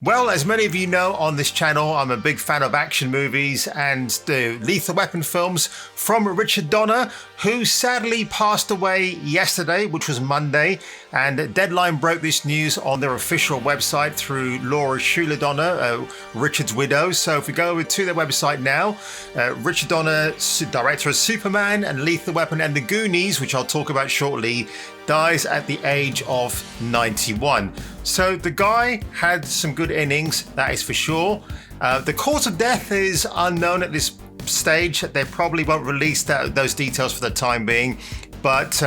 Well, as many of you know on this channel, I'm a big fan of action movies and the Lethal Weapon films from Richard Donner, who sadly passed away yesterday, which was Monday. And Deadline broke this news on their official website through Laura Schuler Donner, Richard's widow. So if we go over to their website now, Richard Donner, director of Superman and Lethal Weapon and the Goonies, which I'll talk about shortly, dies at the age of 91. So the guy had some good innings, that is for sure. The cause of death is unknown at this stage. They probably won't release those details for the time being. But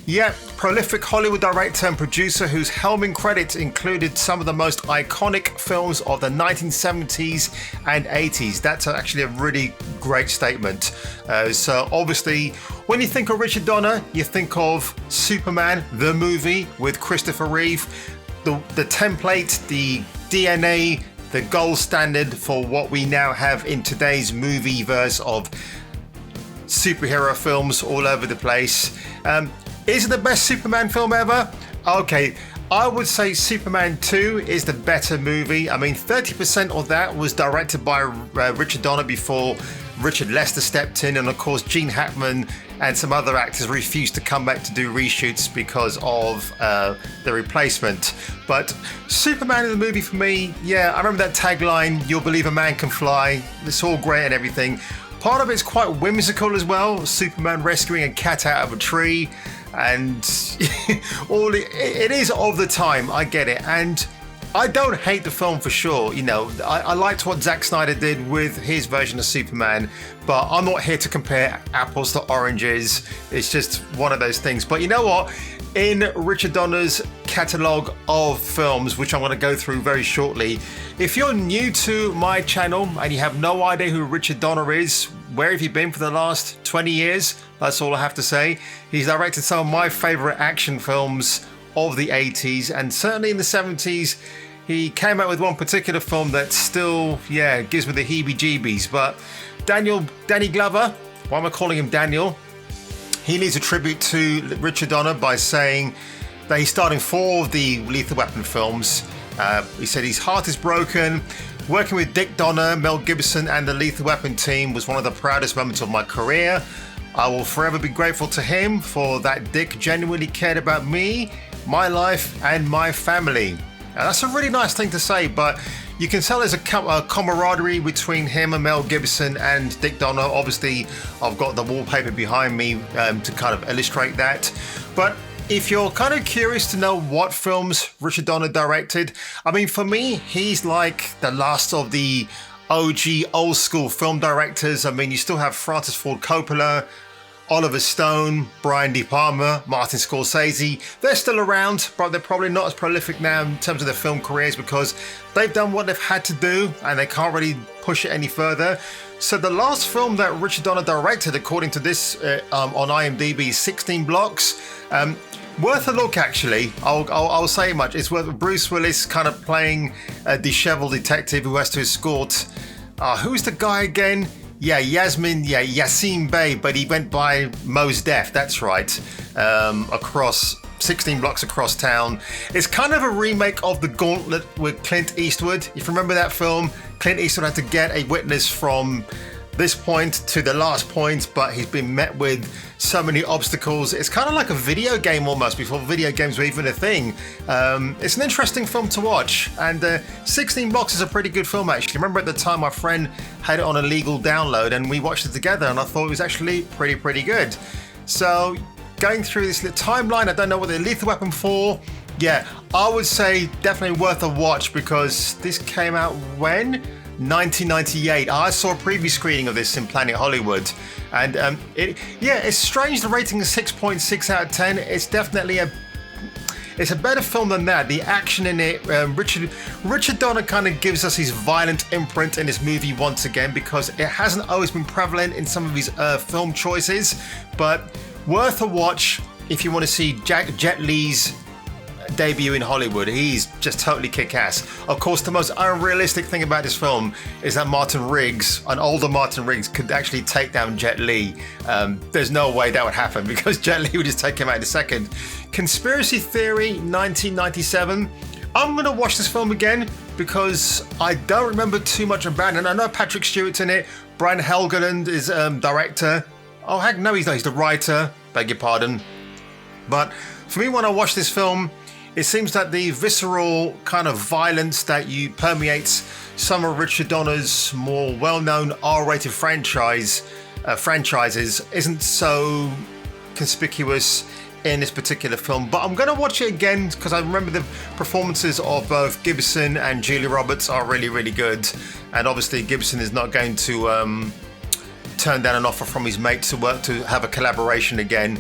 yeah, prolific Hollywood director and producer whose helming credits included some of the most iconic films of the 1970s and 80s. That's actually a really great statement. So obviously, when you think of Richard Donner, you think of Superman, the movie with Christopher Reeve, the template, the DNA, the gold standard for what we now have in today's movie verse of superhero films all over the place. Is it the best Superman film ever? Okay, I would say Superman 2 is the better movie. I mean, 30% of that was directed by Richard Donner before Richard Lester stepped in, and of course Gene Hackman and some other actors refused to come back to do reshoots because of the replacement. But Superman in the movie for me, yeah, I remember that tagline, "You'll believe a man can fly." It's all great and everything. Part of it's quite whimsical as well. Superman rescuing a cat out of a tree, and it is of the time. I get it, and I don't hate the film for sure. You know, I liked what Zack Snyder did with his version of Superman, but I'm not here to compare apples to oranges. It's just one of those things. But you know what? In Richard Donner's catalogue of films, which I'm going to go through very shortly, if you're new to my channel and you have no idea who Richard Donner is, where have you been for the last 20 years? That's all I have to say. He's directed some of my favourite action films of the 80s, and certainly in the 70s. He came out with one particular film that still, yeah, gives me the heebie-jeebies. But Danny Glover, why am I calling him Daniel? He needs a tribute to Richard Donner by saying that he's starting 4 of the Lethal Weapon films. He said his heart is broken. Working with Dick Donner, Mel Gibson, and the Lethal Weapon team was one of the proudest moments of my career. I will forever be grateful to him for that Dick genuinely cared about me, my life, and my family. And that's a really nice thing to say, but you can tell there's a camaraderie between him and Mel Gibson and Dick Donner. Obviously, I've got the wallpaper behind me to kind of illustrate that. But if you're kind of curious to know what films Richard Donner directed, I mean, for me, he's like the last of the OG old school film directors. I mean, you still have Francis Ford Coppola, Oliver Stone, Brian De Palma, Martin Scorsese. They're still around, but they're probably not as prolific now in terms of their film careers because they've done what they've had to do and they can't really push it any further. So the last film that Richard Donner directed, according to this on IMDb, is 16 Blocks. Worth a look, actually. I'll say much. It's worth Bruce Willis kind of playing a disheveled detective who has to escort. Who's the guy again? Yeah, Yassine Bey, but he went by Mos Def, that's right, across 16 blocks across town. It's kind of a remake of The Gauntlet with Clint Eastwood. If you remember that film, Clint Eastwood had to get a witness from this point to the last point, but he's been met with so many obstacles. It's kind of like a video game almost, before video games were even a thing. It's an interesting film to watch, and 16 Blocks is a pretty good film actually. I remember at the time my friend had it on a legal download and we watched it together, and I thought it was actually pretty good. So going through this timeline, I don't know what the Lethal Weapon 4, yeah, I would say definitely worth a watch because this came out when? 1998. I saw a preview screening of this in Planet Hollywood, and it's strange. The rating is 6.6 out of 10. It's definitely it's a better film than that. The action in it, Richard Donner kind of gives us his violent imprint in this movie once again because it hasn't always been prevalent in some of his film choices, but worth a watch if you want to see Jet Li's debut in Hollywood. He's just totally kick-ass. Of course, the most unrealistic thing about this film is that Martin Riggs, an older Martin Riggs, could actually take down Jet Li. There's no way that would happen because Jet Li would just take him out in a second. Conspiracy Theory 1997. I'm going to watch this film again because I don't remember too much about it. And I know Patrick Stewart's in it. Brian Helgeland is director. Oh, heck no, he's not. He's the writer. Beg your pardon. But for me, when I watch this film, it seems that the visceral kind of violence that permeates some of Richard Donner's more well-known R-rated franchises isn't so conspicuous in this particular film. But I'm going to watch it again because I remember the performances of both Gibson and Julia Roberts are really, really good. And obviously Gibson is not going to turn down an offer from his mate to work to have a collaboration again.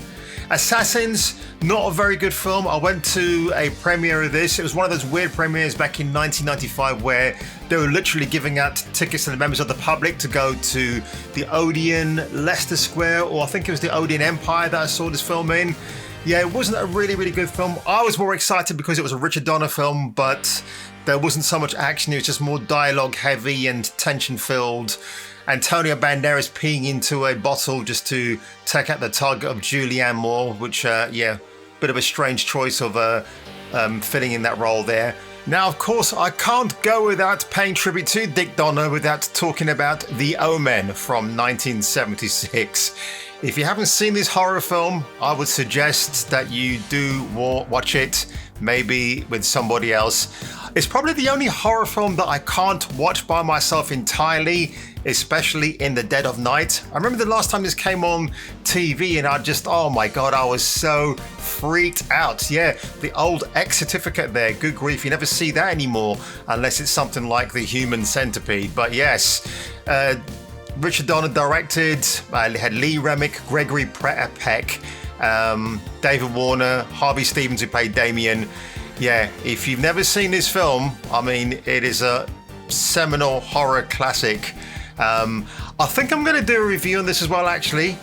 Assassins, not a very good film. I went to a premiere of this. It was one of those weird premieres back in 1995 where they were literally giving out tickets to the members of the public to go to the Odeon Leicester Square, or I think it was the Odeon Empire that I saw this film in. Yeah, it wasn't a really, really good film. I was more excited because it was a Richard Donner film, but there wasn't so much action. It was just more dialogue heavy and tension filled. Antonio Banderas peeing into a bottle just to take out the target of Julianne Moore, which, bit of a strange choice of fitting in that role there. Now, of course, I can't go without paying tribute to Dick Donner without talking about The Omen from 1976. If you haven't seen this horror film, I would suggest that you do watch it, maybe with somebody else. It's probably the only horror film that I can't watch by myself entirely, especially in the dead of night. I remember the last time this came on TV and oh my God, I was so freaked out. Yeah, the old X certificate there, good grief, you never see that anymore unless it's something like The Human Centipede. But yes, Richard Donner directed, had Lee Remick, Gregory Peck, David Warner, Harvey Stevens who played Damien. Yeah, if you've never seen this film, I mean, it is a seminal horror classic. I think I'm going to do a review on this as well, actually,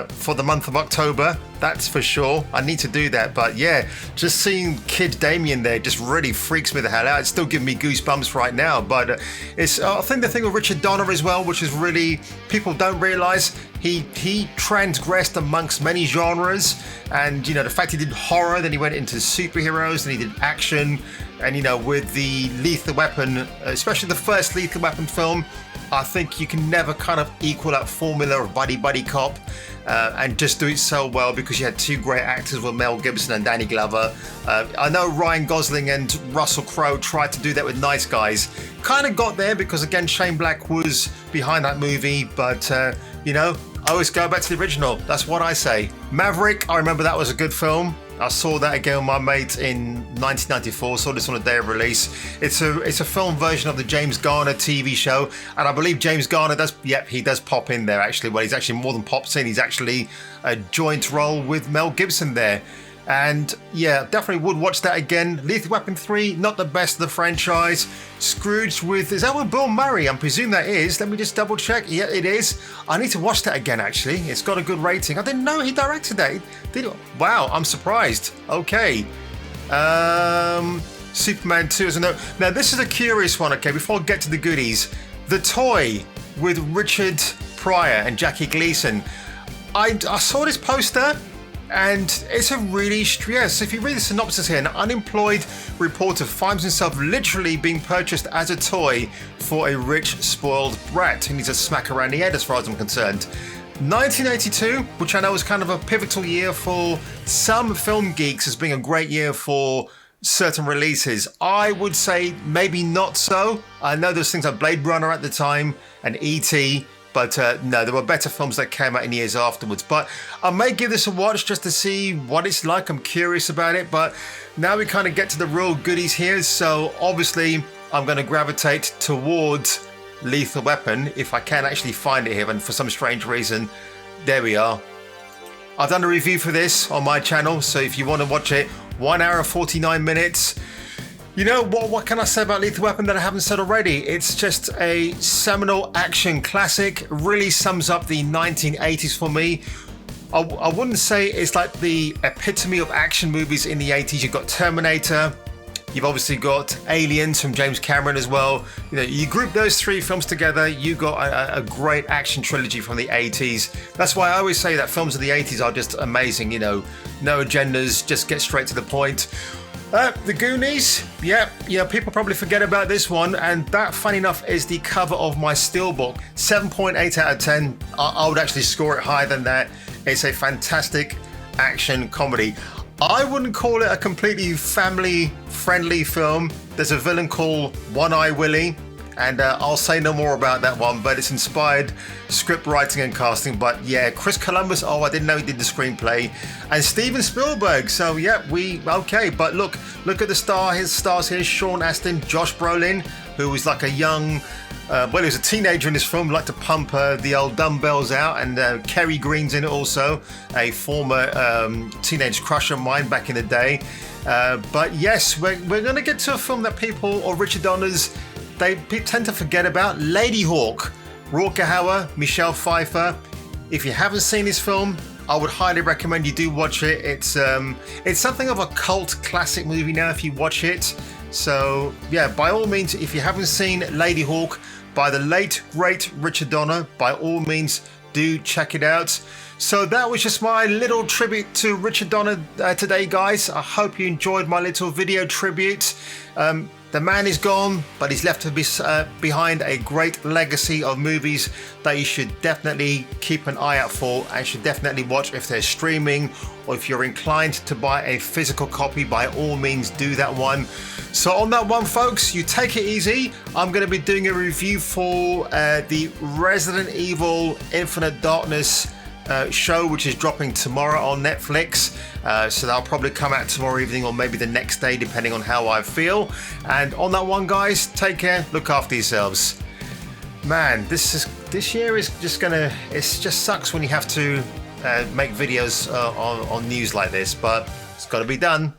for the month of October. That's for sure. I need to do that. But yeah, just seeing Kid Damien there just really freaks me the hell out. It's still giving me goosebumps right now. But I think the thing with Richard Donner as well, which is really, people don't realize, he transgressed amongst many genres. And, the fact he did horror, then he went into superheroes, and he did action. And, with the Lethal Weapon, especially the first Lethal Weapon film, I think you can never kind of equal that formula of buddy cop and just do it so well because you had two great actors with Mel Gibson and Danny Glover. I know Ryan Gosling and Russell Crowe tried to do that with Nice Guys. Kind of got there because, again, Shane Black was behind that movie, but, I always go back to the original. That's what I say. Maverick, I remember that was a good film. I saw that again with my mate in 1994, saw this on the day of release. It's a film version of the James Garner TV show, and I believe James Garner he does pop in there actually. Well, he's actually more than pops in, he's actually a joint role with Mel Gibson there. And yeah, definitely would watch that again. Lethal Weapon 3, not the best of the franchise. Scrooge is that with Bill Murray? I presume that is. Let me just double check. Yeah, it is. I need to watch that again, actually. It's got a good rating. I didn't know he directed that. Wow, I'm surprised. Okay. Superman 2 is a no. Now, this is a curious one, okay, before I get to the goodies. The Toy with Richard Pryor and Jackie Gleason. I saw this poster. And it's a really stress. If you read the synopsis here, an unemployed reporter finds himself literally being purchased as a toy for a rich, spoiled brat who needs a smack around the head, as far as I'm concerned. 1982, which I know was kind of a pivotal year for some film geeks as being a great year for certain releases. I would say maybe not so. I know there's things like Blade Runner at the time and E.T., but no, there were better films that came out in years afterwards. But I may give this a watch just to see what it's like. I'm curious about it. But now we kind of get to the real goodies here. So obviously, I'm going to gravitate towards Lethal Weapon if I can actually find it here. And for some strange reason, there we are. I've done a review for this on my channel. So if you want to watch it, 1 hour and 49 minutes. You know, what can I say about Lethal Weapon that I haven't said already? It's just a seminal action classic. Really sums up the 1980s for me. I wouldn't say it's like the epitome of action movies in the 80s. You've got Terminator. You've obviously got Aliens from James Cameron as well. You group those three films together, you got a great action trilogy from the 80s. That's why I always say that films of the 80s are just amazing. No agendas, just get straight to the point. The Goonies, yeah, people probably forget about this one, and that, funny enough, is the cover of my steelbook. 7.8 out of 10. I would actually score it higher than that. It's a fantastic action comedy. I wouldn't call it a completely family-friendly film. There's a villain called One-Eye Willie, and I'll say no more about that one, but it's inspired script writing and casting. But yeah, Chris Columbus, I didn't know he did the screenplay, and Steven Spielberg. So yeah, okay. But look at the stars here: Sean Astin, Josh Brolin, who was like a young, he was a teenager in this film, liked to pump the old dumbbells out, and Kerry Green's in it also, a former teenage crush of mine back in the day. But yes, we're going to get to a film that people, or Richard Donner's, they tend to forget about. Ladyhawke, Rutger Hauer, Michelle Pfeiffer. If you haven't seen this film, I would highly recommend you do watch it. It's something of a cult classic movie now if you watch it. So yeah, by all means, if you haven't seen Ladyhawke by the late great Richard Donner, by all means do check it out. So that was just my little tribute to Richard Donner today, guys. I hope you enjoyed my little video tribute. The man is gone, but he's left behind a great legacy of movies that you should definitely keep an eye out for, and should definitely watch if they're streaming, or if you're inclined to buy a physical copy, by all means do that one. So on that one, folks, you take it easy. I'm going to be doing a review for the Resident Evil Infinite Darkness show, which is dropping tomorrow on Netflix. So that'll probably come out tomorrow evening, or maybe the next day, depending on how I feel. And on that one, guys, take care, look after yourselves. Man, this year is just it just sucks when you have to make videos on news like this, but it's got to be done.